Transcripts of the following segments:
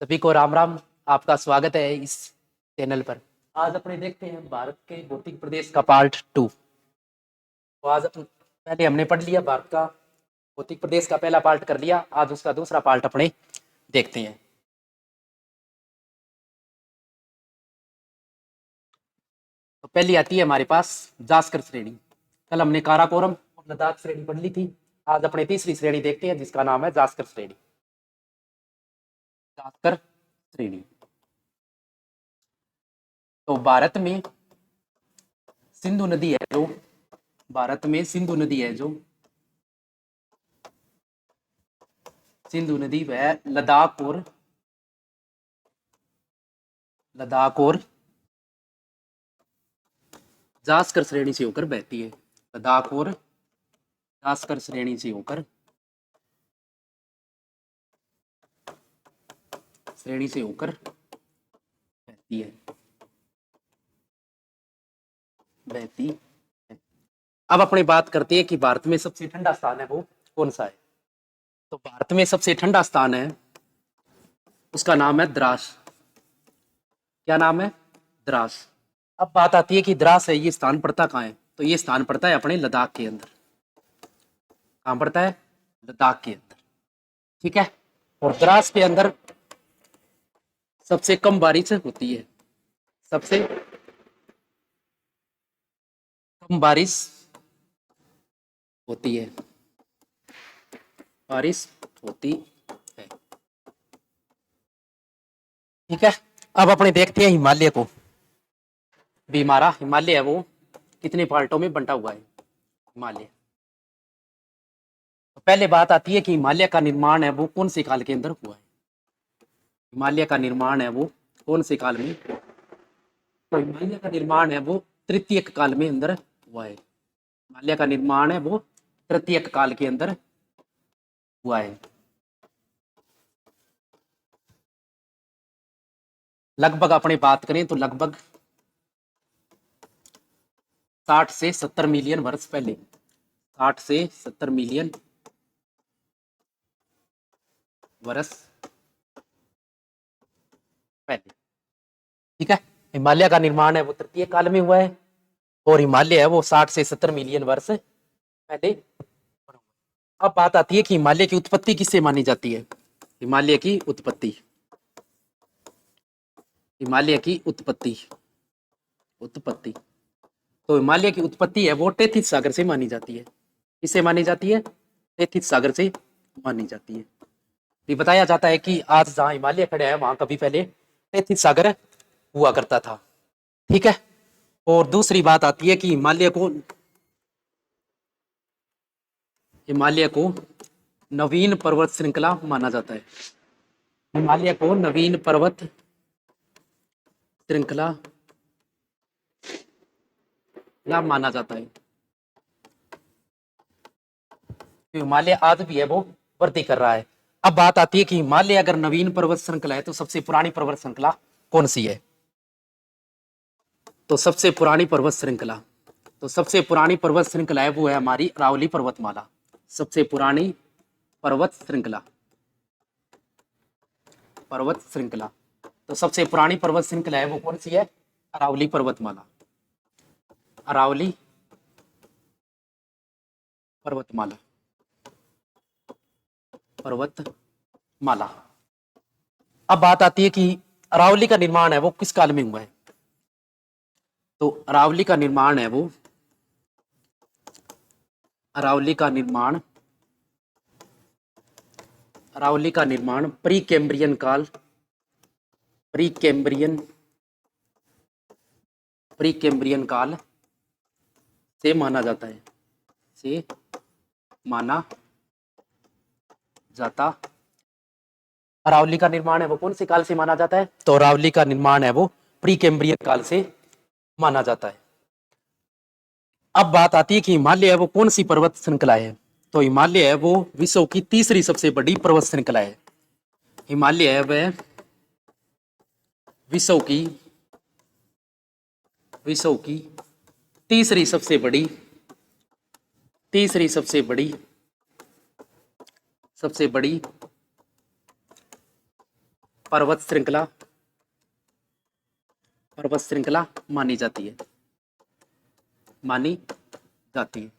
सभी को राम राम। आपका स्वागत है इस चैनल पर। आज अपने देखते हैं भारत के भौतिक प्रदेश का पार्ट 2। तो पहले हमने पढ़ लिया भारत का भौतिक प्रदेश का पहला पार्ट कर लिया। आज उसका दूसरा पार्ट अपने देखते हैं। तो पहली आती है हमारे पास जास्कर श्रेणी। कल हमने काराकोरम और लद्दाख श्रेणी पढ़ ली थी। आज अपने तीसरी श्रेणी देखते हैं जिसका नाम है जास्कर श्रेणी। जास्कर श्रेणी। तो भारत में सिंधु नदी है जो भारत में सिंधु नदी है जो सिंधु नदी वह लद्दाख और जास्कर श्रेणी से होकर बहती है। लद्दाख और जास्कर श्रेणी से होकर बहती है। अब अपने बात करते हैं कि भारत में सबसे ठंडा स्थान है वो कौन सा है। तो भारत में सबसे ठंडा स्थान है, उसका नाम है द्रास। क्या नाम है? द्रास। अब बात आती है कि द्रास है ये स्थान पड़ता कहाँ है। तो ये स्थान पड़ता है अपने लद्दाख के अंदर। कहाँ पड़ता है? लद्दाख के अंदर। ठीक है। और द्रास के अंदर सबसे कम बारिश होती है। सबसे कम बारिश होती है। बारिश होती है। ठीक है। अब अपने देखते हैं हिमालय को। भी हमारा हिमालय है वो कितने पार्टों में बंटा हुआ है। हिमालय, तो पहले बात आती है कि हिमालय का निर्माण है वो कौन से काल के अंदर हुआ है। हिमालय का निर्माण है वो कौन से काल में? तो हिमालय का निर्माण है वो तृतीयक काल में अंदर हुआ है। हिमालय का निर्माण है वो तृतीयक काल के अंदर हुआ है। लगभग अपने बात करें तो लगभग 60 से 70 मिलियन वर्ष पहले। 60 से 70 मिलियन वर्ष पहले। ठीक है। हिमालय का निर्माण है वो तृतीय काल में हुआ है और हिमालय है वो 60 से 70 मिलियन वर्ष पहले। अब बात आती है कि हिमालय की उत्पत्ति किससे मानी जाती है। हिमालय की उत्पत्ति तो हिमालय की उत्पत्ति है वो टेथिस सागर से मानी जाती है। किससे मानी जाती है? टेथिस सागर से मानी जाती है। ये बताया जाता है कि आज जहां हिमालय खड़े हैं वहां कभी पहले टेथिस सागर हुआ करता था। ठीक है। और दूसरी बात आती है कि हिमालय को नवीन पर्वत श्रृंखला माना जाता है। हिमालय को नवीन पर्वत श्रृंखला माना जाता है। हिमालय आज भी है वो वृद्धि कर रहा है। अब बात आती है कि हिमालय अगर नवीन पर्वत श्रृंखला है तो सबसे पुरानी पर्वत श्रृंखला कौन सी है। तो सबसे पुरानी पर्वत श्रृंखला है वो है हमारी अरावली पर्वतमाला। सबसे पुरानी पर्वत श्रृंखला तो सबसे पुरानी पर्वत श्रृंखला है वो कौन सी है? अरावली पर्वतमाला। अरावली पर्वतमाला। अब बात आती है कि अरावली का निर्माण है वो किस काल में हुआ है। तो अरावली का निर्माण प्री कैम्ब्रियन काल से माना जाता। अरावली का निर्माण है वो कौन से काल से माना जाता है? तो अरावली का निर्माण है वो प्री कैम्ब्रियन काल से माना जाता है। अब बात आती है कि हिमालय है वो कौन सी पर्वत श्रृंखला है। तो हिमालय है वो विश्व की तीसरी सबसे बड़ी पर्वत श्रृंखला है। हिमालय है वह विश्व की तीसरी सबसे बड़ी पर्वत श्रृंखला मानी जाती है, मानी जाती है।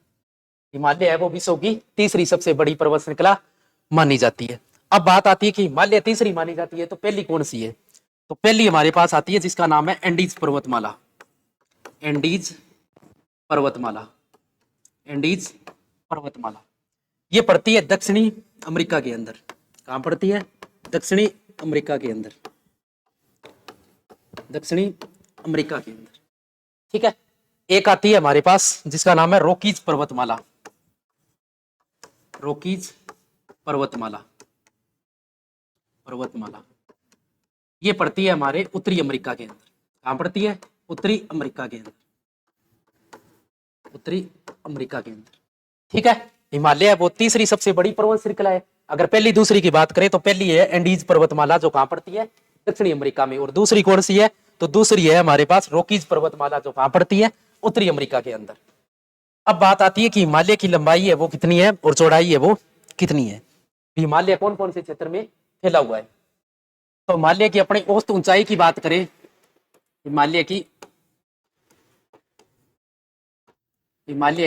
हिमालय है वो विश्व की तीसरी सबसे बड़ी पर्वत श्रृंखला मानी जाती है। अब बात आती है कि हिमालय तीसरी मानी जाती है तो पहली कौन सी है? तो पहली हमारे पास आती है जिसका नाम है एंडीज पर्वतमाला। एंडीज पर्वतमाला, एंडीज पर्वतमाला ये पड़ती है दक्षिणी अमेरिका के अंदर। कहां पड़ती है? दक्षिणी अमेरिका के अंदर, दक्षिणी अमेरिका के अंदर। ठीक है। एक आती है हमारे पास जिसका नाम है रॉकीज पर्वतमाला, रॉकीज पर्वतमाला, पर्वतमाला ये पड़ती है हमारे उत्तरी अमेरिका के अंदर। कहां पड़ती है? उत्तरी अमेरिका के अंदर, उत्तरी अमेरिका के अंदर। ठीक है। हिमालय वो तीसरी सबसे बड़ी पर्वत श्रृंखला है। अगर पहली दूसरी की बात करें तो पहली है एंडीज पर्वतमाला जो कहां पड़ती है? दक्षिणी अमेरिका में। और दूसरी कौन सी है? तो दूसरी है हमारे पास रॉकीज पर्वतमाला जो कहां पड़ती है? उत्तरी अमेरिका के अंदर। अब बात आती है कि हिमालय की लंबाई है वो कितनी है और चौड़ाई है वो कितनी है। हिमालय कौन कौन से क्षेत्र में फैला हुआ है? तो हिमालय की अपनी औसत ऊंचाई की बात करें, हिमालय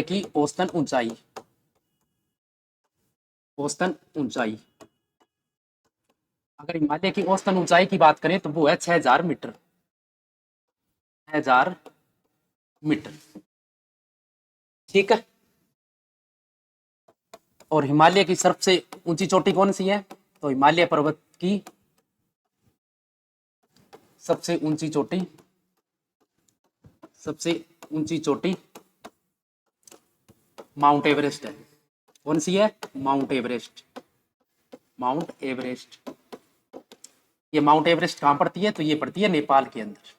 की औसतन ऊंचाई, औसतन ऊंचाई, अगर हिमालय की औसतन ऊंचाई की बात करें तो वो है 6000 मीटर, 6000 मीटर। ठीक है। और हिमालय की सबसे ऊंची चोटी कौन सी है? तो हिमालय पर्वत की सबसे ऊंची चोटी, सबसे ऊंची चोटी माउंट एवरेस्ट है। कौन सी है? Mount Everest, mount Everest. ये माउंट एवरेस्ट कहां पड़ती है? तो ये पड़ती है नेपाल के अंदर।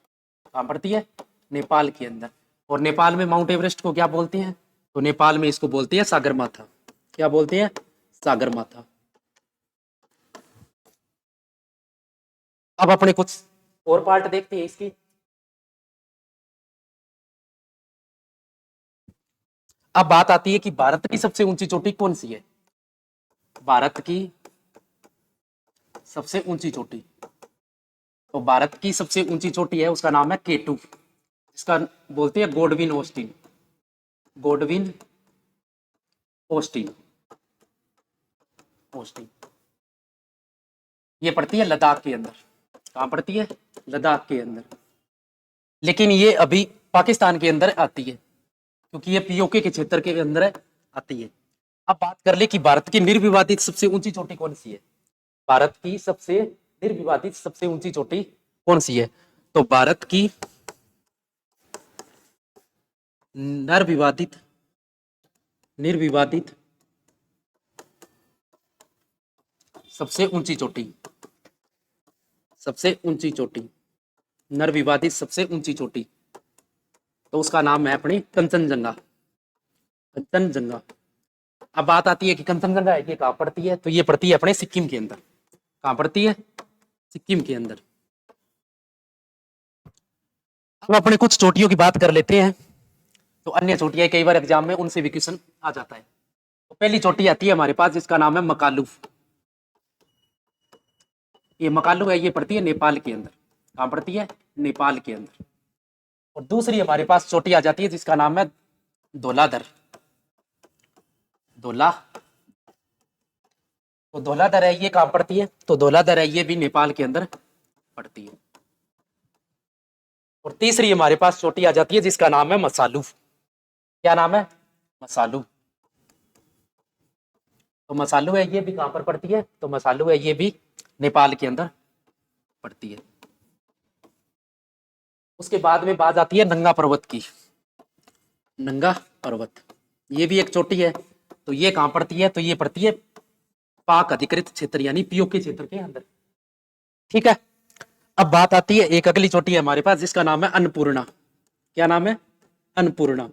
कहां पड़ती है? नेपाल के अंदर। और नेपाल में माउंट एवरेस्ट को क्या बोलते हैं? तो नेपाल में इसको बोलते हैं सागरमाथा। क्या बोलते हैं? सागरमाथा। अब अपने कुछ और पार्ट देखते हैं इसकी। अब बात आती है कि भारत की सबसे ऊंची चोटी कौन सी है? भारत की सबसे ऊंची चोटी, तो भारत की सबसे ऊंची चोटी है उसका नाम है K2, जिसका बोलते हैं Godwin Austin, Godwin Austin, Austin. ये पड़ती है लद्दाख के अंदर। कहां पड़ती है? लद्दाख के अंदर। लेकिन ये अभी पाकिस्तान के अंदर आती है क्योंकि ये पीओके के क्षेत्र के अंदर आती है। अब बात कर ले कि भारत की निर्विवादित सबसे ऊंची चोटी कौन सी है? भारत की सबसे निर्विवादित सबसे ऊंची चोटी कौन सी है? तो भारत की निर्विवादित, निर्विवादित सबसे ऊंची चोटी, सबसे ऊंची चोटी, निर्विवादित सबसे ऊंची चोटी, तो उसका नाम है अपनी कंचनजंगा, कंचनजंगा। अब बात आती है कि कंचनजंगा ये कहां पड़ती है? तो ये पड़ती है अपने सिक्किम के अंदर। कहां पड़ती है? सिक्किम के अंदर। अब अपने कुछ चोटियों की बात कर लेते हैं। तो अन्य चोटियां कई बार एग्जाम में उनसे भी क्वेश्चन आ जाता है। तो पहली चोटी आती है हमारे पास जिसका नाम है मकालू। ये मकालू है, ये पड़ती है नेपाल के अंदर। कहां पड़ती है? नेपाल के अंदर। और दूसरी हमारे पास चोटी आ जाती है जिसका नाम है धौलाधर, धौला, तो धौलाधर है ये कहां पड़ती है? तो धौलाधर है ये भी नेपाल के अंदर पड़ती है। और तीसरी हमारे पास चोटी आ जाती है जिसका नाम है मसालू। क्या नाम है? मसालू। तो मसालू है ये भी कहां पर पड़ती है? तो मसालू है ये भी नेपाल के अंदर पड़ती है। उसके बाद में बात आती है नंगा पर्वत की। नंगा पर्वत ये भी एक चोटी है। तो ये कहां पड़ती है? तो ये पड़ती है पाक अधिकृत क्षेत्र यानी पीओके क्षेत्र के अंदर। ठीक है। अब बात आती है एक अगली चोटी है हमारे पास जिसका नाम है अन्नपूर्णा। क्या नाम है? अन्नपूर्णा।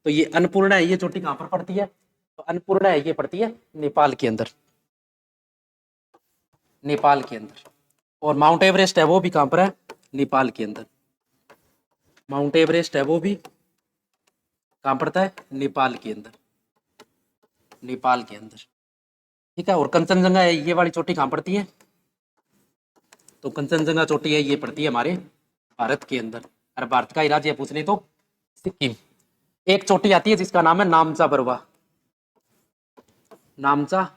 तो ये अन्नपूर्णा है ये चोटी कहां पर पड़ती है? तो अन्नपूर्णा है ये पड़ती है नेपाल के अंदर, नेपाल के अंदर। और माउंट एवरेस्ट है वो भी कहां पर है? नेपाल के अंदर। माउंट एवरेस्ट है वो भी कहां पड़ता है? नेपाल के अंदर, नेपाल के अंदर। ठीक है। और कंचनजंगा है ये वाली चोटी कहां पड़ती है? तो कंचनजंगा चोटी है, ये पड़ती है हमारे भारत के अंदर। अरे भारत का ही राज्य पूछ ले तो सिक्किम। एक चोटी आती है जिसका नाम है नामचा बरवा। नामचा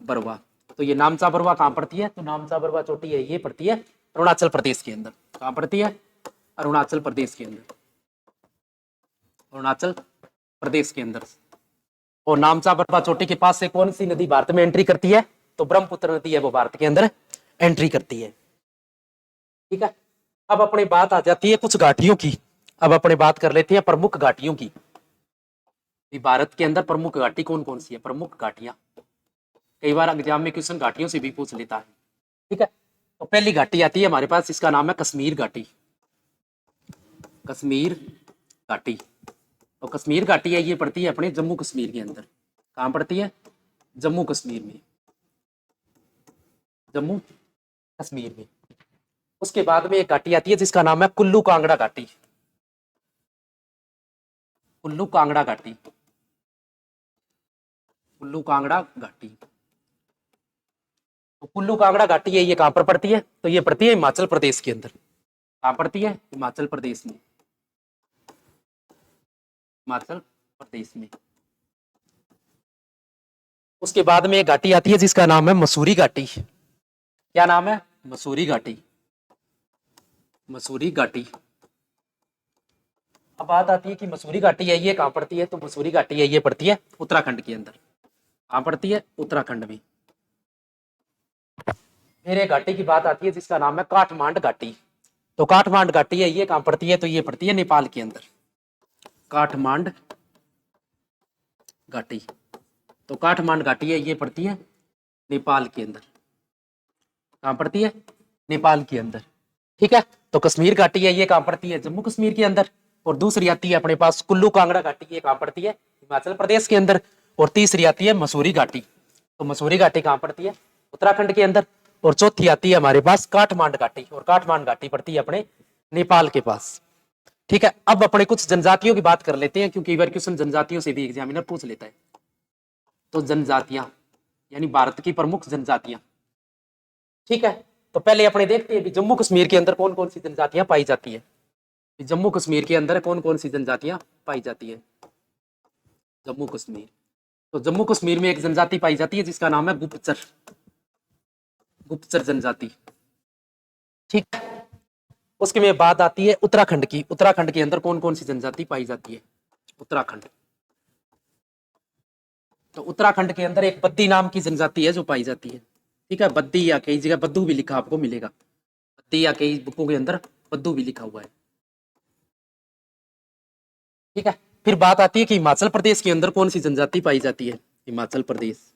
बरवा, तो ये नामचा बरवा कहाँ पड़ती है? तो नामचा बरवा चोटी है, ये पड़ती है अरुणाचल प्रदेश के अंदर। कहाँ पड़ती है? अरुणाचल प्रदेश के अंदर। अरुणाचल प्रदेश के अंदर। और नामचा बरवा चोटी के पास से कौन सी नदी भारत में एंट्री करती है? तो ब्रह्मपुत्र नदी है, वो भारत के अंदर एंट्री करती है। ठीक है, अब अपनी बात आ जाती है कुछ घाटियों की। अब अपने बात कर लेते हैं प्रमुख घाटियों की। भारत के अंदर प्रमुख घाटी कौन कौन सी है? प्रमुख घाटियां, कई बार एग्जाम में क्वेश्चन घाटियों से भी पूछ लेता है। ठीक है, तो पहली घाटी आती है हमारे पास, इसका नाम है कश्मीर घाटी। कश्मीर घाटी, तो कश्मीर घाटी है, ये पड़ती है अपने जम्मू कश्मीर के अंदर। कहाँ पड़ती है? जम्मू कश्मीर में। जम्मू कश्मीर में। उसके बाद में एक घाटी आती है जिसका नाम है कुल्लू कांगड़ा घाटी। कुल्लू कांगड़ा घाटी। कुल्लू कांगड़ा घाटी, तो कुल्लू कांगड़ा घाटी है, ये कहां पर पड़ती है? तो ये पड़ती है हिमाचल प्रदेश के अंदर। कहां पड़ती है? हिमाचल प्रदेश में। हिमाचल प्रदेश में। उसके बाद में एक घाटी आती है जिसका नाम है मसूरी घाटी। क्या नाम है? मसूरी घाटी। मसूरी घाटी। अब बात आती है कि मसूरी घाटी है, ये कहां पड़ती है? तो मसूरी घाटी है, ये पड़ती है उत्तराखंड के अंदर। कहां पड़ती है? उत्तराखंड में। फिर एक घाटी की बात आती है जिसका नाम है काठमांड घाटी। तो काठमांड घाटी है, ये कहां पड़ती है? तो ये पड़ती है नेपाल के अंदर। काठमांड घाटी, तो काठमांड घाटी है, ये पड़ती है नेपाल के अंदर। कहां पड़ती है? नेपाल के अंदर। ठीक है, तो कश्मीर घाटी है, ये कहां पड़ती है? जम्मू कश्मीर के अंदर। और दूसरी आती है अपने पास कुल्लू कांगड़ा घाटी, ये कहां पड़ती है? हिमाचल प्रदेश के अंदर। और तीसरी आती है मसूरी घाटी, तो मसूरी घाटी कहां पड़ती है? उत्तराखंड के अंदर। और चौथी आती है हमारे पास काठमांड घाटी, और काठमांड घाटी पड़ती है अपने नेपाल के पास। ठीक है, अब अपने कुछ जनजातियों की बात कर लेते हैं, क्योंकि बार क्वेश्चन जनजातियों से भी एग्जामिनर पूछ लेता है। तो जनजातियां यानी भारत की प्रमुख जनजातियां। ठीक है, तो पहले अपने देखते हैं कि जम्मू कश्मीर के अंदर कौन कौन सी जनजातियां पाई जाती है। जम्मू कश्मीर के अंदर कौन कौन सी जनजातियां पाई जाती है? जम्मू कश्मीर, तो जम्मू कश्मीर में एक जनजाति पाई जाती है जिसका नाम है गुप्तचर। गुप्तचर जनजाति। ठीक है, उसके में बात आती है उत्तराखंड की। उत्तराखंड के अंदर कौन कौन सी जनजाति पाई जाती है? उत्तराखंड, तो उत्तराखंड के अंदर एक बद्दी नाम की जनजाति है जो पाई जाती है। ठीक है, बद्दी, या कई जगह बद्दू भी लिखा आपको मिलेगा। बद्दी, या कई बुकों के अंदर बद्दू भी लिखा हुआ है। ठीक है, फिर बात आती है कि हिमाचल प्रदेश के अंदर कौन सी जनजाति पाई जाती है? हिमाचल प्रदेश।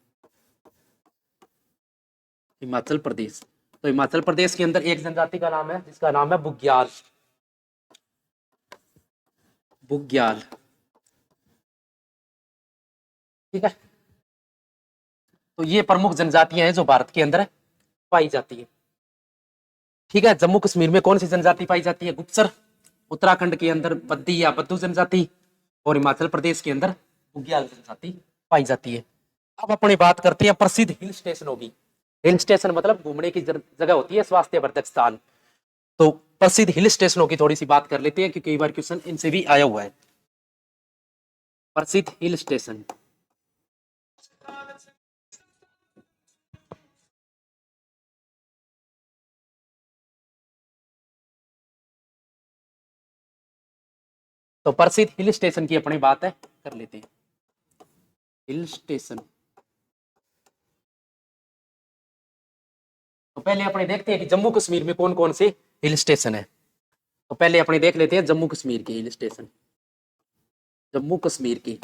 हिमाचल प्रदेश, तो हिमाचल प्रदेश के अंदर एक जनजाति का नाम है जिसका नाम है बुग्याल। बुग्याल। ठीक है, तो ये प्रमुख जनजातियां हैं जो भारत के अंदर पाई जाती है। ठीक है, जम्मू कश्मीर में कौन सी जनजाति पाई जाती है? गुप्तचर। उत्तराखंड के अंदर बद्दी या बद्दू जनजाति, और हिमाचल प्रदेश के अंदर बुग्याल जनजाति पाई जाती है। अब अपनी बात करते हैं प्रसिद्ध हिल स्टेशनों की। हिल स्टेशन मतलब घूमने की जगह होती है, स्वास्थ्यवर्धक स्थान। तो प्रसिद्ध हिल स्टेशनों की थोड़ी सी बात कर लेते हैं, क्योंकि कई बार क्वेश्चन इनसे भी आया हुआ है। प्रसिद्ध हिल स्टेशन, तो प्रसिद्ध हिल स्टेशन की अपनी बात है कर लेते हैं। हिल स्टेशन, तो पहले अपने देखते हैं कि जम्मू कश्मीर में कौन कौन से हिल स्टेशन है। तो पहले अपने देख लेते हैं जम्मू कश्मीर के हिल स्टेशन। जम्मू कश्मीर की,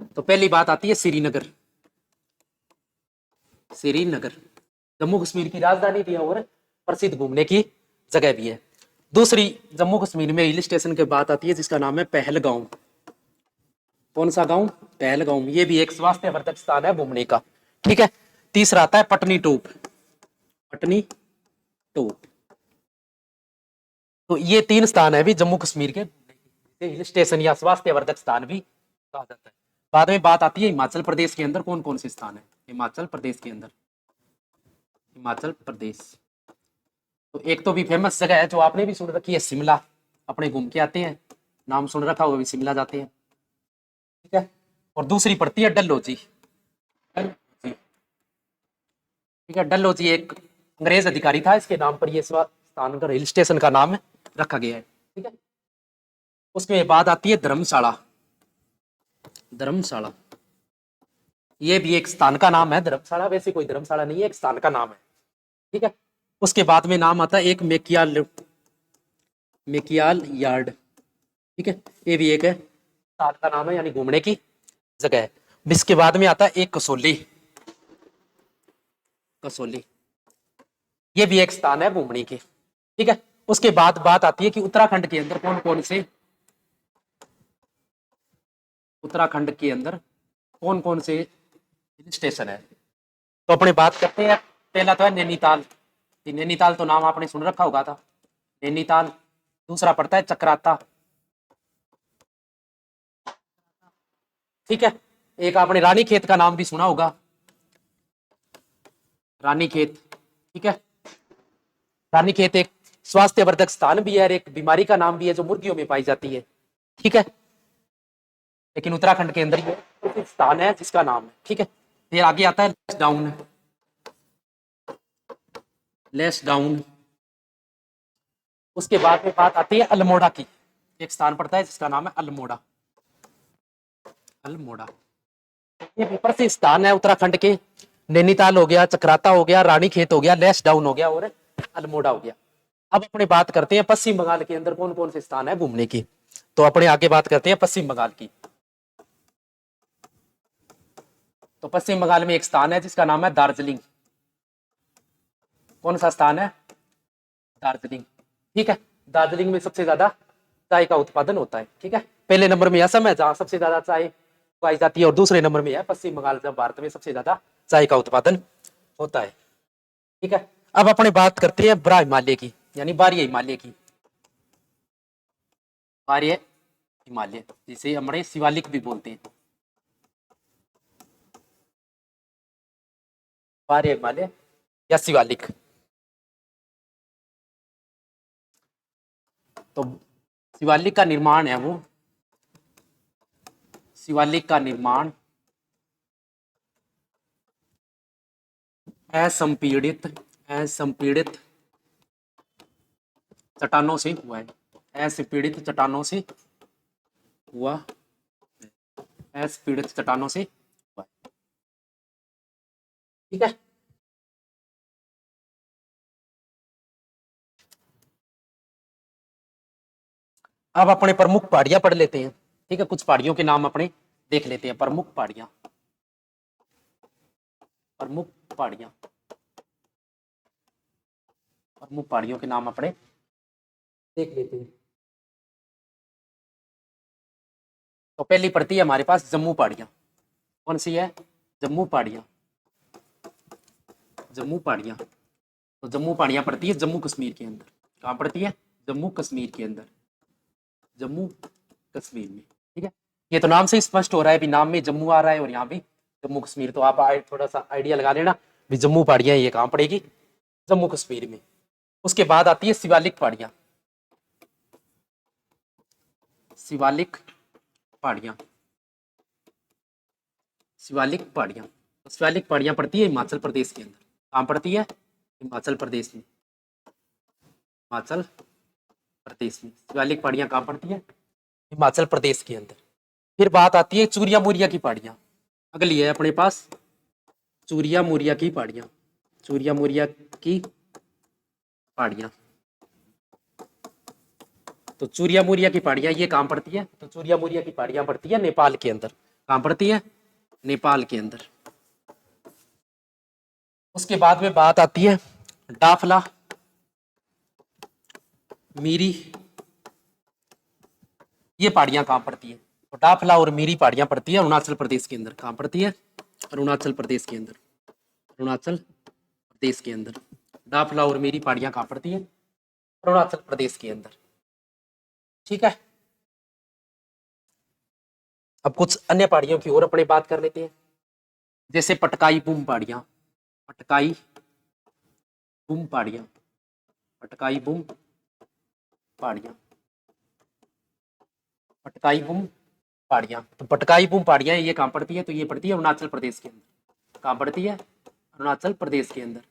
तो पहली बात आती है श्रीनगर। श्रीनगर जम्मू कश्मीर की राजधानी भी है और प्रसिद्ध घूमने की जगह भी है। दूसरी जम्मू कश्मीर में हिल स्टेशन की बात आती है जिसका नाम है पहलगांव। कौन सा गांव? पहलगांव, ये भी एक स्वास्थ्यवर्धक स्थान है घूमने का। ठीक है, तीसरा आता है पटनी टॉप। पटनी टॉप, तो ये तीन स्थान है भी जम्मू कश्मीर के हिल स्टेशन या स्वास्थ्यवर्धक स्थान भी कहा जाता है। बाद में बात आती है हिमाचल प्रदेश के अंदर कौन कौन से स्थान है। हिमाचल प्रदेश के अंदर, हिमाचल प्रदेश, तो एक तो भी फेमस जगह है जो आपने भी सुन रखी है, शिमला। अपने घूम के आते हैं, नाम सुन रखा होगा भी, शिमला जाते हैं, ठीक है। और दूसरी पड़ती है डलहौजी। डलहौजी, ठीक है। डलहौजी एक अंग्रेज अधिकारी था, इसके नाम पर ये स्थान का, हिल स्टेशन का नाम रखा गया है, ठीक है। उसके बाद आती है धर्मशाला। धर्मशाला, ये भी एक स्थान का नाम है। धर्मशाला वैसे कोई धर्मशाला नहीं है, एक स्थान का नाम है, ठीक है। उसके बाद में नाम आता है एक मेकियाल, मेकियाल यार्ड, ठीक है। ये भी एक है स्थान का नाम है, यानी घूमने की जगह है। इसके बाद में आता है एक कसौली। कसौली, ये भी एक स्थान है घूमने के, ठीक है। उसके बाद बात आती है कि उत्तराखंड के अंदर कौन कौन से, उत्तराखंड के अंदर कौन कौन से हिल स्टेशन है। तो अपने बात करते हैं, पहला तो है नैनीताल। नैनीताल तो नाम आपने सुन रखा होगा था, नैनीताल। दूसरा पड़ता है चक्राता, ठीक है। एक आपने रानीखेत का नाम भी सुना होगा, रानीखेत, ठीक है। रानीखेत एक स्वास्थ्यवर्धक स्थान भी है और एक बीमारी का नाम भी है जो मुर्गियों में पाई जाती है, ठीक है। लेकिन उत्तराखंड के अंदर ये स्थान है जिसका नाम है, ठीक है। फिर आगे आता है लेस डाउन, लेस डाउन। उसके बाद में बात आती है अल्मोड़ा की, एक स्थान पड़ता है जिसका नाम है अल्मोड़ा, अल्मोड़ा। ये भी प्रसिद्ध स्थान है उत्तराखंड के। नैनीताल हो गया, चक्राता हो गया, रानीखेत हो गया, लेस डाउन हो गया और अल्मोड़ा हो गया। अब अपने बात करते हैं पश्चिम बंगाल के अंदर कौन कौन से स्थान है घूमने की। तो अपने आगे बात करते हैं पश्चिम बंगाल की। तो पश्चिम बंगाल में एक स्थान है जिसका नाम है दार्जिलिंग। कौन सा स्थान है, दार्जिलिंग, ठीक है। दार्जिलिंग में सबसे ज्यादा चाय का उत्पादन होता है, ठीक है। पहले नंबर में असम है जहां सबसे ज्यादा चाय उगाई जाती है, और दूसरे नंबर में है पश्चिम बंगाल, जब भारत में सबसे ज्यादा चाय का उत्पादन होता है, ठीक है। अब अपने बात करते हैं बड़ा हिमालय की, यानी बारीय हिमालय की। बारीय हिमालय जिसे हमारे शिवालिक भी बोलते हैं, बारीय हिमालय या शिवालिक। तो शिवालिक का निर्माण है वो, शिवालिक का निर्माण असंपीड़ित, असंपीड़ित चट्टानों से हुआ है, असंपीड़ित चट्टानों से हुआ, असंपीड़ित चट्टानों से हुआ, ठीक है। अब अपने प्रमुख पहाड़ियां पढ़ लेते हैं, ठीक है। कुछ पहाड़ियों के नाम अपने देख लेते हैं, प्रमुख पहाड़ियां, प्रमुख पहाड़ियां, प्रमुख पहाड़ियों के नाम अपने देख लेते हैं। तो पहली पड़ती है हमारे पास जम्मू पहाड़ियां। कौन सी है, जम्मू पहाड़ियां, जम्मू पहाड़ियां। तो जम्मू पहाड़ियां पड़ती है जम्मू कश्मीर के अंदर। कहाँ पड़ती है, जम्मू कश्मीर के अंदर, जम्मू कश्मीर में, ठीक है। ये तो नाम से ही स्पष्ट हो रहा है, भी नाम में जम्मू आ रहा है और यहाँ भी जम्मू कश्मीर, तो आप थोड़ा सा आइडिया लगा लेना भी जम्मू पहाड़ियां ये कहाँ पड़ेगी, जम्मू कश्मीर में। उसके बाद आती है शिवालिक पहाड़ियां, शिवालिक पहाड़ियां, शिवालिक पहाड़ियां। शिवालिक पहाड़ियां पड़ती है हिमाचल प्रदेश के अंदर। कहाँ पड़ती है, हिमाचल प्रदेश में, हिमाचल प्रदेश में शिवालिक पहाड़ियां कहाँ पड़ती है, हिमाचल प्रदेश के अंदर। फिर बात आती है चूरिया मुरिया की पहाड़ियां। अगली है अपने पास चूरिया मुरिया की पहाड़ियां, चूरिया मुरिया की पहाड़ियां। तो चूरिया मुरिया की पहाड़ियां ये कहाँ पड़ती है, तो चूरिया मुरिया की पहाड़ियां पड़ती है नेपाल के अंदर। कहाँ पड़ती है, नेपाल के अंदर। उसके बाद में बात आती है डाफला, मीरी, ये पहाड़ियां कहाँ पड़ती है, तो डाफला और मीरी पहाड़ियां पड़ती है अरुणाचल प्रदेश के अंदर। कहाँ पड़ती है, अरुणाचल प्रदेश के अंदर, अरुणाचल प्रदेश के अंदर। डाफला और मीरी पहाड़ियां कहाँ पड़ती है, अरुणाचल प्रदेश के अंदर, ठीक है। अब कुछ अन्य पहाड़ियों की और अपने बात कर लेते हैं, जैसे पटकाई बुम पहाड़ियां, पटकाई बुम पहाड़ियां, पटकाई बुम पहाड़ियां, पटकाई बुम पहाड़ियां। तो पटकाई बुम पहाड़ियां ये कहाँ पड़ती है, तो ये पड़ती है अरुणाचल प्रदेश के अंदर। कहाँ पड़ती है, अरुणाचल प्रदेश के अंदर।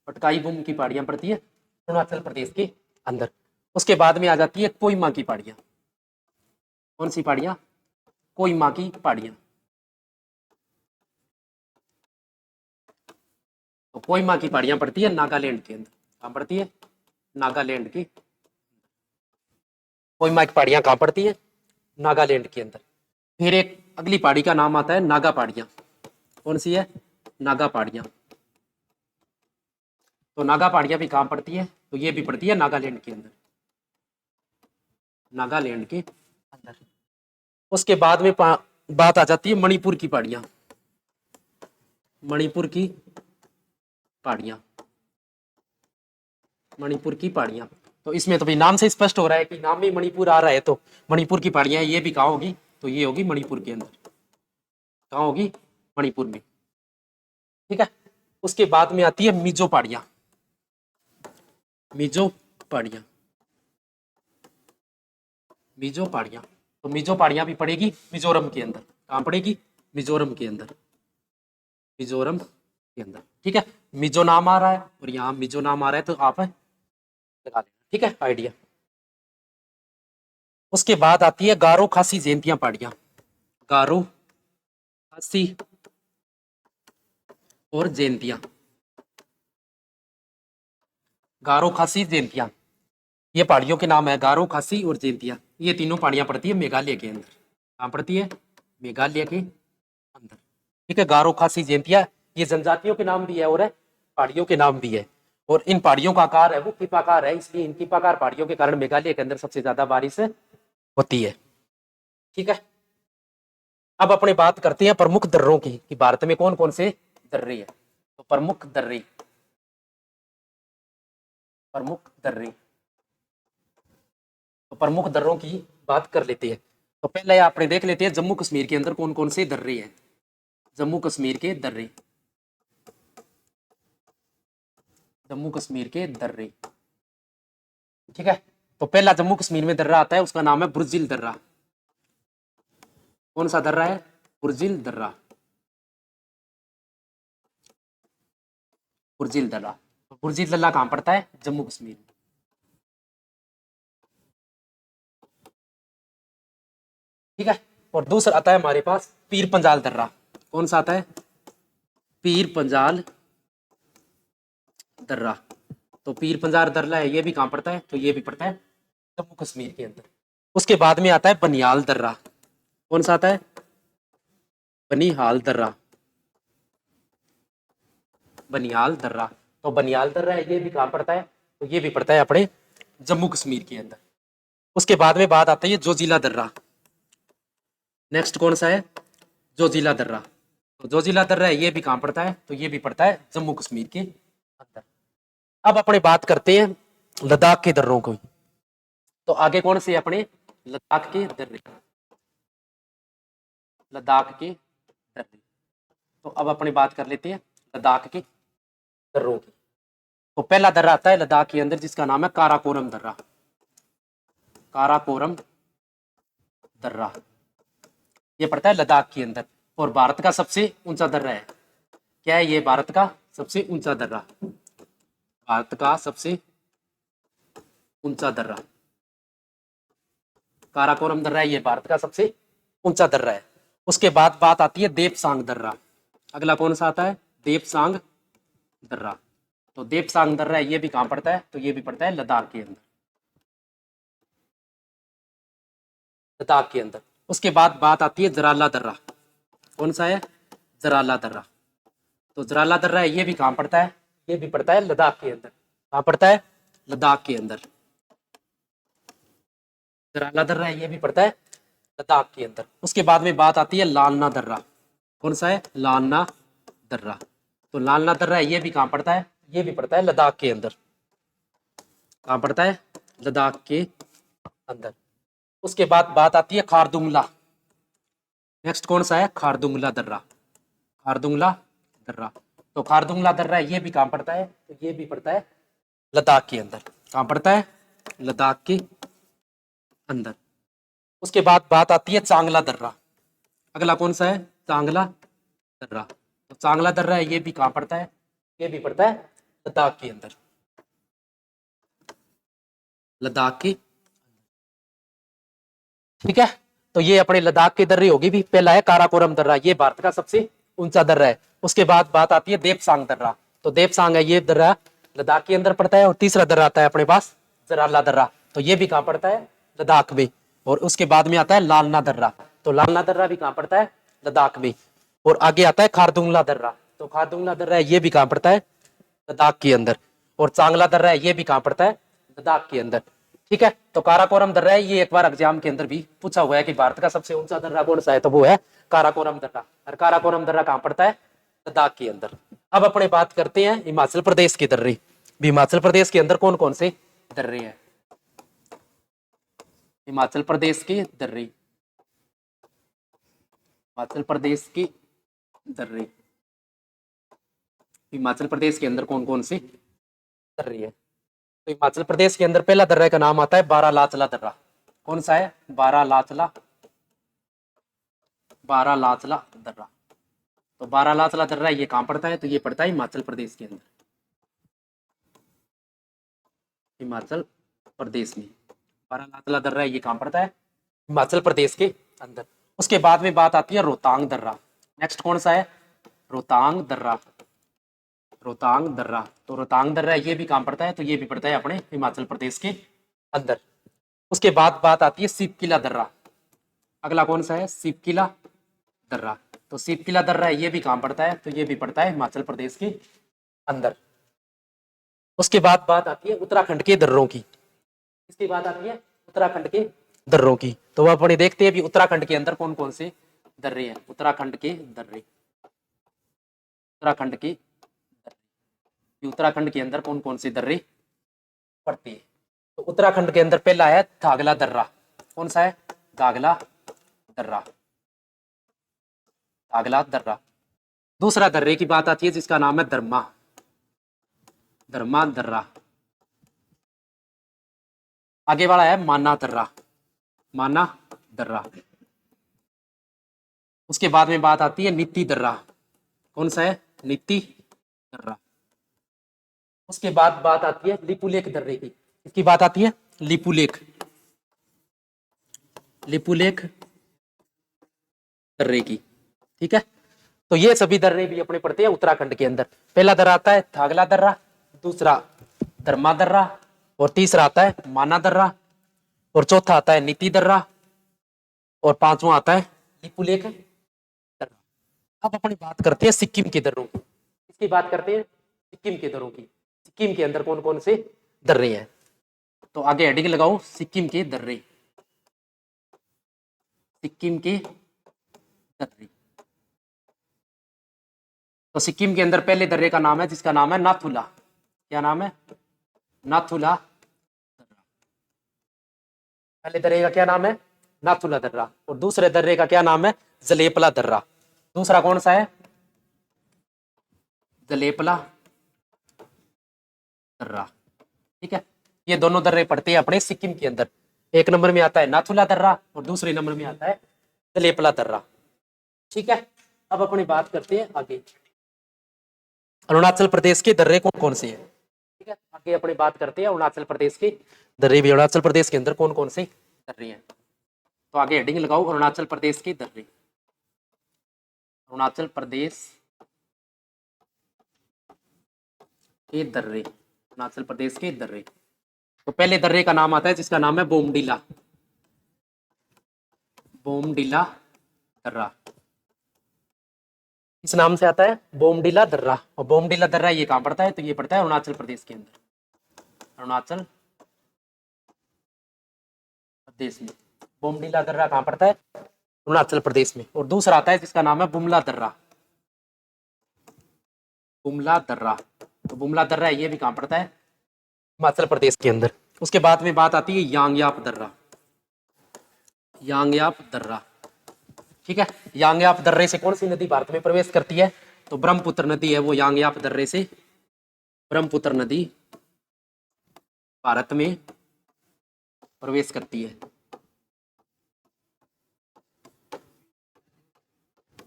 पटकाई बुम की पहाड़ियां पड़ती है अरुणाचल प्रदेश के अंदर। उसके बाद में आ जाती है कोहिमा की पहाड़ियां। कौन सी पहाड़ियां, कोहिमा की पहाड़ियां। तो कोहिमा की पहाड़ियां पड़ती है नागालैंड के अंदर। कहाँ पड़ती है, नागालैंड की। कोहिमा की पहाड़ियां कहाँ पड़ती है, नागालैंड के अंदर। फिर एक अगली पहाड़ी का नाम आता है नागा पहाड़ियां। कौन सी है, नागा पहाड़ियां। तो नागा पहाड़ियां भी कहाँ पड़ती है, तो ये भी पड़ती है नागालैंड के अंदर, नागालैंड के अंदर। उसके बाद में बात आ जाती है मणिपुर की पहाड़ियां। मणिपुर की पहाड़ियां, मणिपुर की पहाड़ियां। तो इसमें तो भाई नाम से स्पष्ट हो रहा है कि नाम में मणिपुर आ रहा है, तो मणिपुर की पहाड़ियां ये भी कहाँ होगी, तो ये होगी मणिपुर के अंदर। कहाँ होगी, मणिपुर में। ठीक है। उसके बाद में आती है मिजो पहाड़ियां, मिजो पहाड़ियां, मिजो पहाड़ियां। तो मिजो पहाड़ियां भी पड़ेगी मिजोरम के अंदर। कहाँ पड़ेगी, मिजोरम के अंदर, मिजोरम के अंदर। ठीक है। मिजो नाम आ रहा है और यहाँ मिजो नाम आ रहा है, तो आप लगा लेना। ठीक है, आइडिया। उसके बाद आती है गारो खासी जयंतियां पहाड़ियां, गारो खासी और जयंतियां, गारो खासी जयंतियां। ये पहाड़ियों के नाम है गारो खासी और जयंतियां। ये तीनों पहाड़ियां पड़ती है मेघालय के अंदर। कहाँ पड़ती है, मेघालय के अंदर। ठीक है। गारो खासी जयंतियां ये जनजातियों के नाम भी है और पहाड़ियों के नाम भी है। और इन पहाड़ियों का आकार है वो कीपाकार है, इसलिए इन कीपाकार पहाड़ियों के कारण मेघालय के अंदर सबसे ज्यादा बारिश होती है। ठीक है। अब अपने बात करते हैं प्रमुख दर्रों की, कि भारत में कौन कौन से दर्रे है। तो प्रमुख दर्रे, प्रमुख दर्रे। तो प्रमुख दर्रों की बात कर लेते हैं। तो पहले आपने देख लेते हैं जम्मू कश्मीर के अंदर कौन कौन से दर्रे हैं। जम्मू कश्मीर के दर्रे, जम्मू कश्मीर के दर्रे। ठीक है। तो पहला जम्मू कश्मीर में दर्रा आता है, उसका नाम है बुर्जिल दर्रा। कौन सा दर्रा है, बुर्जिल दर्रा, बुर्जिल दर्रा। तो बुर्जिल दर्रा कहाँ पड़ता है, जम्मू कश्मीर में। ठीक है। और दूसरा आता है हमारे पास पीर पंजाल दर्रा। कौन सा आता है, पीर पंजाल दर्रा। तो पीर पंजाल दर्रा है, ये भी कहाँ पड़ता है, तो ये भी पड़ता है जम्मू कश्मीर के अंदर। उसके बाद में आता है बनियाल दर्रा। कौन सा आता है, बनिहाल दर्रा, बनियाल दर्रा। तो बनियाल दर्रा है, ये भी कहाँ पड़ता है, तो ये भी पड़ता है अपने जम्मू कश्मीर के अंदर। उसके बाद में बात आती है जोजिला दर्रा। नेक्स्ट कौन सा है, जोजिला दर्रा। तो जोजिला दर्रा है, ये भी कहाँ पड़ता है, तो ये भी पड़ता है जम्मू कश्मीर के अंदर। अब अपने बात करते हैं लद्दाख के दर्रों को। तो आगे कौन से अपने, लद्दाख के दर्रे, लद्दाख के दर्रे। तो अब अपने बात कर लेते हैं लद्दाख के दर्रों की। तो पहला दर्रा आता है लद्दाख के अंदर, जिसका नाम है काराकोरम दर्रा, काराकोरम दर्रा। ये पड़ता है लद्दाख के अंदर और भारत का सबसे ऊंचा दर्रा है। क्या है ये, भारत का सबसे ऊंचा दर्रा, भारत का सबसे ऊंचा दर्रा काराकोरम दर्रा है, ये भारत का सबसे ऊंचा दर्रा है। उसके बाद बात आती है देपसांग दर्रा। अगला कौन सा आता है, देपसांग दर्रा। तो देपसांग दर्रा है, ये भी कहाँ पड़ता है, तो ये भी पड़ता है लद्दाख के अंदर, लद्दाख के अंदर। उसके बाद बात आती है जराला दर्रा। कौन सा है, जराला दर्रा। तो जराला दर्रा है, ये भी कहाँ पड़ता है, ये भी पड़ता है लद्दाख के अंदर। कहाँ पड़ता है, लद्दाख के अंदर। जराला दर्रा है, ये भी पड़ता है लद्दाख के अंदर। उसके बाद में बात आती है लालना दर्रा। कौन सा है, लालना दर्रा। तो लालना दर्रा है, ये भी कहाँ पड़ता है, ये भी पड़ता है लद्दाख के अंदर। कहाँ पड़ता है, लद्दाख के अंदर। उसके बाद बात आती है खारदुंगला। नेक्स्ट कौन सा है? खारदुंगला दर्रा। खारदुंगला दर्रा। तो खारदुंगला दर्रा ये भी कहाँ पड़ता है? तो ये भी पड़ता है लद्दाख के अंदर। कहाँ पड़ता है? लद्दाख के अंदर। उसके बाद बात आती है चांगला दर्रा। अगला कौन सा है? चांगला दर्रा। तो चांगला दर्रा है ये भी कहाँ पड़ता है? ये भी पड़ता है लद्दाख के अंदर। लद्दाख की, ठीक है। तो ये अपने लद्दाख के दर्रे होगी भी। पहला है काराकोरम दर्रा, ये भारत का सबसे ऊंचा दर्रा है। उसके बाद बात आती है देपसांग दर्रा। तो देपसांग है ये दर्रा लद्दाख के अंदर पड़ता है। और तीसरा दर्रा आता है अपने पास जराला दर्रा। तो ये भी कहाँ पड़ता है? लद्दाख में। और उसके बाद में आता है लालना दर्रा। तो लालना दर्रा भी कहाँ पड़ता है? लद्दाख में। और आगे आता है खारदुंगला दर्रा। तो खारदुंगला दर्रा है ये भी कहाँ पड़ता है? लद्दाख के अंदर। और चांगला दर्रा है ये भी कहाँ पड़ता है? लद्दाख के अंदर। ठीक है। तो काराकोरम दर्रा है ये एक बार एग्जाम के अंदर भी पूछा हुआ है कि भारत का सबसे ऊंचा दर्रा कौन सा है, तो वो है काराकोरम दर्रा। और काराकोरम दर्रा कहाँ पड़ता है? लद्दाख के अंदर। अब अपने बात करते हैं हिमाचल प्रदेश के दर्रे। हिमाचल प्रदेश के अंदर कौन कौन से दर्रे हैं? हिमाचल प्रदेश के दर्रे। हिमाचल प्रदेश के दर्रे। हिमाचल प्रदेश के अंदर कौन कौन से दर्रे है? तो हिमाचल प्रदेश के अंदर पहला दर्रा का नाम आता है बारालाचला दर्रा। कौन सा है? बारालाचला। बारालाचला दर्रा। तो बारालाचला दर्रा ये कहां पड़ता है? तो ये पड़ता है हिमाचल प्रदेश के अंदर। हिमाचल प्रदेश में बारालाचला दर्रा ये कहां पड़ता है? हिमाचल प्रदेश के अंदर। उसके बाद में बात आती है रोहतांग दर्रा। नेक्स्ट कौन सा है? रोहतांग दर्रा। रोहतांग दर्रा। तो रोहतांग दर्रा ये भी कहां पड़ता है? तो ये भी पड़ता है अपने हिमाचल प्रदेश के अंदर। उसके बाद बात आती है सिपकिला दर्रा। अगला कौन सा है? सिपकिला दर्रा। तो सिपकिला दर्रा ये भी कहां पड़ता है? तो ये भी पड़ता है हिमाचल प्रदेश के अंदर। उसके बाद बात आती है उत्तराखंड के दर्रों की। इसकी बात आती है उत्तराखंड के दर्रों की। तो वह अपने देखते हैं भी उत्तराखंड के अंदर कौन कौन से दर्रे हैं। उत्तराखंड के दर्रे। उत्तराखंड के उत्तराखंड के अंदर कौन कौन से दर्रे पड़ते हैं? तो उत्तराखंड के अंदर पहला है घाघला दर्रा। कौन सा है? घाघला दर्रा। घाघला दर्रा। दूसरा दर्रे की बात आती है जिसका नाम है धर्मा। धर्मा दर्रा। आगे वाला है माना दर्रा। माना दर्रा। उसके बाद में बात आती है नीति दर्रा। कौन सा है? नीति दर्रा। उसके बाद बात आती है लिपुलेख दर्रे की। इसकी बात आती है लिपुलेख। लिपुलेख दर्रे की। ठीक है। तो ये सभी दर्रे भी अपने पड़ते हैं उत्तराखंड के अंदर। पहला दर्रा आता है घाघला दर्रा, दूसरा धर्मा दर्रा, और तीसरा आता है माना दर्रा, और चौथा आता है नीति दर्रा, और पांचवा आता है लिपुलेख दर्रा। अब अपनी बात करते हैं सिक्किम के दर्रों की। इसकी बात करते हैं सिक्किम के दर्रों की। सिक्किम के अंदर कौन कौन से दर्रे हैं? तो आगे हेडिंग लगाओ सिक्किम के दर्रे। सिक्किम के दर्रे। तो सिक्किम के अंदर पहले दर्रे का नाम है जिसका नाम है नाथुला। क्या नाम है? नाथुला दर्रा। पहले दर्रे का क्या नाम है? नाथुला दर्रा। और दूसरे दर्रे का क्या नाम है? जलेपला दर्रा। दूसरा कौन सा है? जलेपला दर्रा। ठीक है। ये दोनों दर्रे पड़ते हैं अपने सिक्किम के अंदर। एक नंबर में आता है नाथुला दर्रा और दूसरे नंबर में आता है जलेपला दर्रा। ठीक है। अब अपनी बात करते हैं आगे अरुणाचल प्रदेश के दर्रे कौन कौन से हैं। ठीक है। आगे अपनी बात करते हैं अरुणाचल प्रदेश के दर्रे भी। अरुणाचल प्रदेश के अंदर कौन कौन से दर्रे हैं? तो आगे हेडिंग लगाओ अरुणाचल प्रदेश के दर्रे। अरुणाचल प्रदेश के दर्रे। अरुणाचल प्रदेश के दर्रे। तो पहले दर्रे का नाम आता है जिसका नाम है बोमडीला। बोमडीला दर्रा। इस नाम से आता है बोमडीला दर्रा। और बोमडीला दर्रा ये कहां पड़ता है? तो ये पड़ता है अरुणाचल प्रदेश के अंदर। अरुणाचल प्रदेश में बोमडीला दर्रा कहां पड़ता है? अरुणाचल प्रदेश में। और दूसरा आता है जिसका नाम है बुमला दर्रा। बुमला दर्रा। तो बुमला दर्रा ये भी कहां पड़ता है? हिमाचल प्रदेश के अंदर। उसके बाद में बात आती है यांगयाप दर्रा। यांगयाप दर्रा। ठीक है, यांगयाप दर्रे से कौन सी नदी भारत में प्रवेश करती है? तो ब्रह्मपुत्र नदी है वो यांगयाप दर्रे से, ब्रह्मपुत्र नदी भारत में प्रवेश करती है,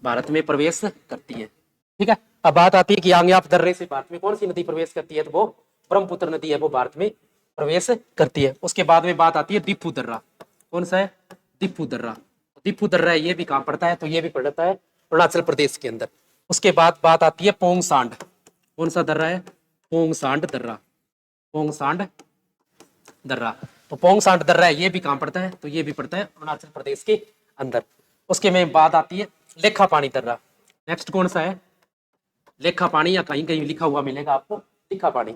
भारत में प्रवेश करती है। ठीक है, अब बात आती है कि यांगयाप दर्रे से भारत में कौन सी नदी प्रवेश करती है? तो वो ब्रह्मपुत्र नदी है वो भारत में प्रवेश करती है। उसके बाद में बात आती है दीफू दर्रा। कौन सा है? दीफू दर्रा। दीफू दर्रा है, ये भी कहाँ पड़ता है? तो ये भी पड़ता है अरुणाचल प्रदेश के अंदर। उसके बाद बात आती है पोंग सांड। कौन सा दर्रा है? पोंग सांड दर्रा, पोंग सांड दर्रा। तो पोंग सांड दर्रा है, ये भी कहाँ पड़ता है? तो ये भी पड़ता है अरुणाचल प्रदेश के अंदर। उसके में बात आती है लेखा पानी दर्रा। नेक्स्ट कौन सा है? लेखा पानी, या कहीं कहीं लिखा हुआ मिलेगा आपको लेखा पानी।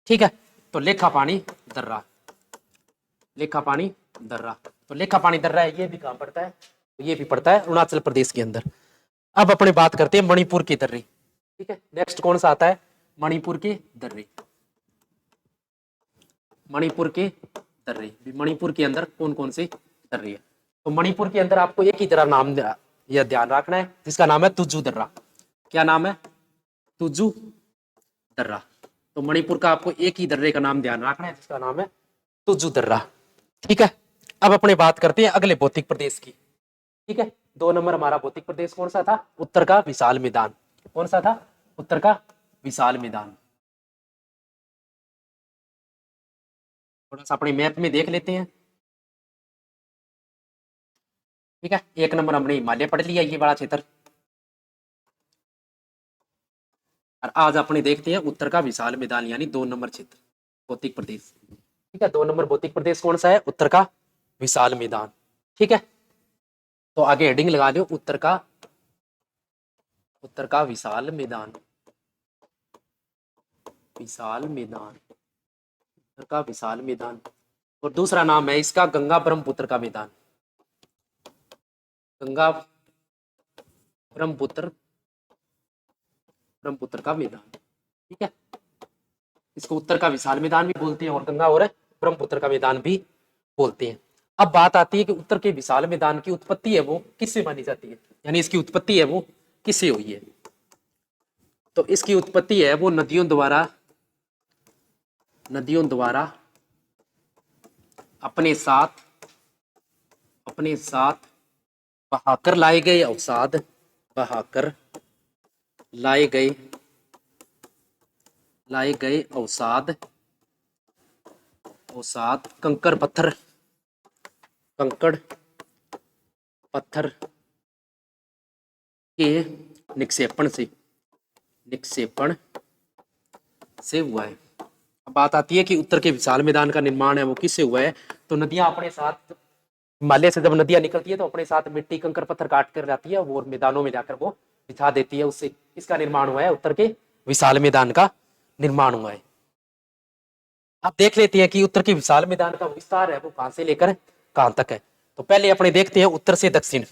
ठीक है, तो लेखा पानी दर्रा, लेखा पानी दर्रा। तो लेखा पानी दर्रा है, ये भी कहाँ पड़ता है? तो ये भी पड़ता है अरुणाचल प्रदेश के अंदर। अब अपने बात करते हैं मणिपुर की दर्रे। ठीक है, नेक्स्ट कौन सा आता है? मणिपुर के दर्रे, मणिपुर के दर्रे। मणिपुर के अंदर कौन कौन से दर्रे है? तो मणिपुर के अंदर आपको एक ही दर्रा नाम यह ध्यान रखना है, जिसका नाम है तुजू दर्रा। क्या नाम है? तुजू दर्रा। तो मणिपुर का आपको एक ही दर्रे का नाम ध्यान रखना है, जिसका नाम है तुजू दर्रा। ठीक है, अब अपने बात करते हैं अगले भौतिक प्रदेश की। ठीक है, 2 नंबर हमारा भौतिक प्रदेश कौन सा था? उत्तर का विशाल मैदान। कौन सा था? उत्तर का विशाल मैदान। थोड़ा सा अपने मैप में देख लेते हैं। ठीक है, 1 नंबर हमने हिमालय पढ़ लिया, ये बड़ा क्षेत्र। और आज अपने देखते हैं उत्तर का विशाल मैदान, यानी 2 नंबर क्षेत्र भौतिक प्रदेश। ठीक है, 2 नंबर भौतिक प्रदेश कौन सा है? उत्तर का विशाल मैदान। ठीक है, तो आगे हेडिंग लगा दो उत्तर का विशाल मैदान, विशाल मैदान, उत्तर का विशाल मैदान। और दूसरा नाम है इसका गंगा ब्रह्मपुत्र का मैदान, गंगा ब्रह्मपुत्र का मैदान। ठीक है, इसको उत्तर का विशाल मैदान भी बोलते हैं और गंगा और ब्रह्मपुत्र का मैदान भी बोलते हैं। अब बात आती है कि उत्तर के विशाल मैदान की उत्पत्ति है वो किससे मानी जाती है, यानी इसकी उत्पत्ति है वो किससे हुई है? तो इसकी उत्पत्ति है वो नदियों द्वारा अपने साथ बहाकर लाए गए अवसाद, बहाकर लाए गए अवसाद, कंकड़ पत्थर के निक्षेपण से हुआ है। अब बात आती है कि उत्तर के विशाल मैदान का निर्माण है वो किससे हुआ है? तो नदियां अपने साथ, हिमालय से जब नदियां निकलती है तो अपने साथ मिट्टी कंकड़ पत्थर काट कर जाती है और मैदानों में जाकर वो बिछा देती है, उससे इसका निर्माण हुआ है, उत्तर के विशाल मैदान का निर्माण हुआ है। अब देख लेते हैं कि उत्तर के विशाल मैदान का विस्तार है वो कहां से लेकर कहां तक है। तो पहले अपने देखते हैं उत्तर से दक्षिण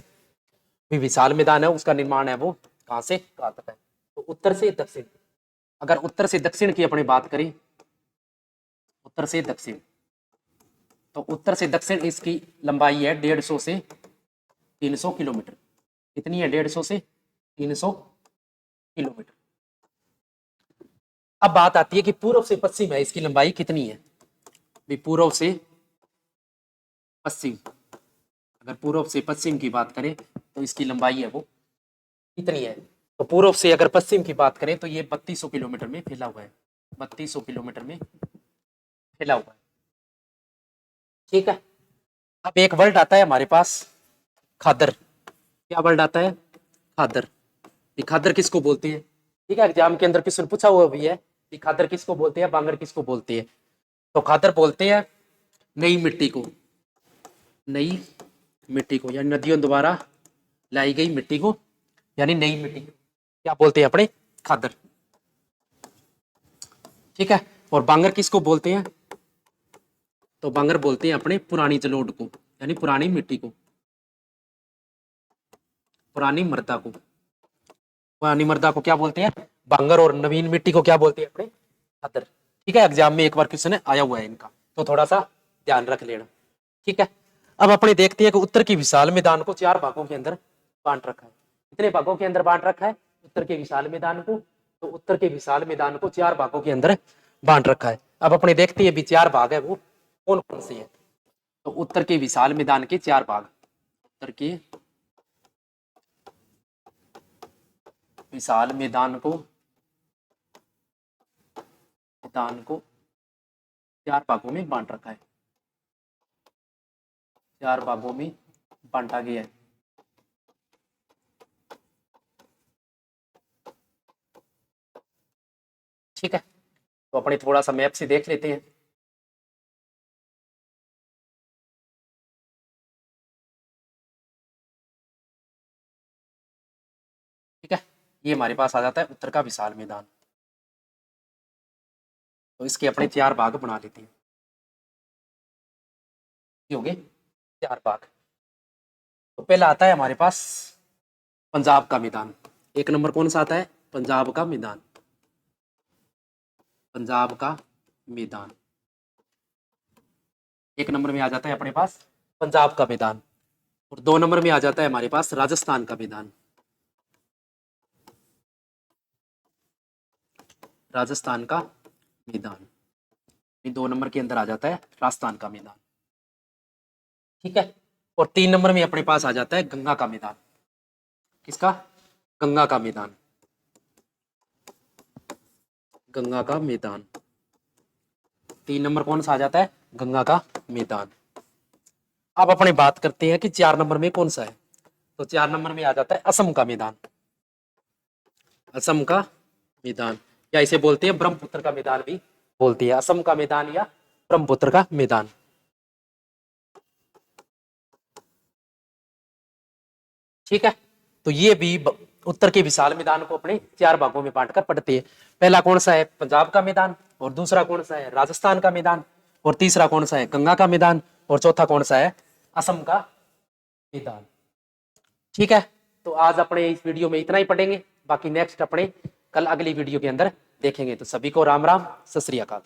भी विशाल मैदान है, उसका निर्माण है वो कहां से कहां तक है। तो उत्तर से दक्षिण, अगर उत्तर से दक्षिण की अपनी बात करें, उत्तर से दक्षिण, तो उत्तर से दक्षिण इसकी लंबाई है 150 से 300 किलोमीटर। कितनी है? 150 से 300 किलोमीटर। अब बात आती है कि पूर्व से पश्चिम है, इसकी लंबाई कितनी है? पूर्व से पश्चिम, अगर पूर्व से पश्चिम की बात करें तो इसकी लंबाई है वो कितनी है? तो पूर्व से अगर पश्चिम की बात करें तो ये 3200 किलोमीटर में फैला हुआ है, 3200 किलोमीटर में फैला हुआ है। ठीक है, अब एक वर्ड आता है हमारे पास खादर। क्या वर्ड आता है? खादर। ये खादर किसको बोलते हैं? ठीक है, एग्जाम के अंदर क्वेश्चन पूछा हुआ भी है कि खादर किसको बोलते हैं, बांगर किसको बोलते हैं? तो खादर बोलते हैं नई मिट्टी को, नई मिट्टी को, यानी नदियों द्वारा लाई गई मिट्टी को, यानी नई मिट्टी क्या बोलते हैं? अपने खादर। ठीक है, और बांगर किसको बोलते हैं? तो बांगर बोलते हैं अपने पुरानी जलोढ़ को, यानी पुरानी मिट्टी को, पुरानी मृदा को। पुरानी मृदा को क्या बोलते हैं? बांगर। और नवीन मिट्टी को क्या बोलते हैं? अपने खादर। ठीक है, एग्जाम में एक बार क्वेश्चन आया हुआ है इनका, तो थोड़ा सा ध्यान रख लेना। ठीक है, अब अपने देखते हैं कि उत्तर के विशाल मैदान को 4 भागों के अंदर बांट रखा है। कितने भागों के अंदर बांट रखा है उत्तर के विशाल मैदान को? तो उत्तर के विशाल मैदान को 4 भागों के अंदर बांट रखा है। अब अपने देखते हैं भी 4 भाग है वो कौन कौन से है। तो उत्तर के विशाल मैदान के 4 भाग, उत्तर के विशाल मैदान को 4 भागों में बांट रखा है, 4 भागों में बांटा गया है। ठीक है, तो अपने थोड़ा सा मैप से देख लेते हैं। ठीक है, ये हमारे पास आ जाता है उत्तर का विशाल मैदान। तो इसके अपने 4 भाग बना लेते हैं। ये हो गए 4 भाग। तो पहला आता है हमारे पास पंजाब का मैदान। एक नंबर कौन सा आता है? पंजाब का मैदान, पंजाब का मैदान। एक नंबर में आ जाता है अपने पास पंजाब का मैदान। और 2 नंबर में आ जाता है हमारे पास राजस्थान का मैदान, राजस्थान का मैदान। 2 नंबर के अंदर आ जाता है राजस्थान का मैदान। ठीक है, और 3 नंबर में अपने पास आ जाता है गंगा का मैदान। किसका? गंगा का मैदान, गंगा का मैदान। 3 नंबर कौन सा आ जाता है? गंगा का मैदान। अब अपने बात करते हैं कि 4 नंबर में कौन सा है। तो 4 नंबर में आ जाता है असम का मैदान, असम का मैदान, या इसे बोलते हैं ब्रह्मपुत्र का मैदान भी बोलती है, असम का मैदान या ब्रह्मपुत्र का मैदान। ठीक है, तो ये भी उत्तर के विशाल मैदान को अपने 4 भागों में बांटकर पढ़ते हैं। पहला कौन सा है? पंजाब का मैदान, और दूसरा कौन सा है? राजस्थान का मैदान, और तीसरा कौन सा है? गंगा का मैदान, और चौथा कौन सा है? असम का मैदान। ठीक है, तो आज अपने इस वीडियो में इतना ही पढ़ेंगे, बाकी नेक्स्ट अपने कल अगली वीडियो के अंदर देखेंगे। तो सभी को राम राम, सत श्री अकाल।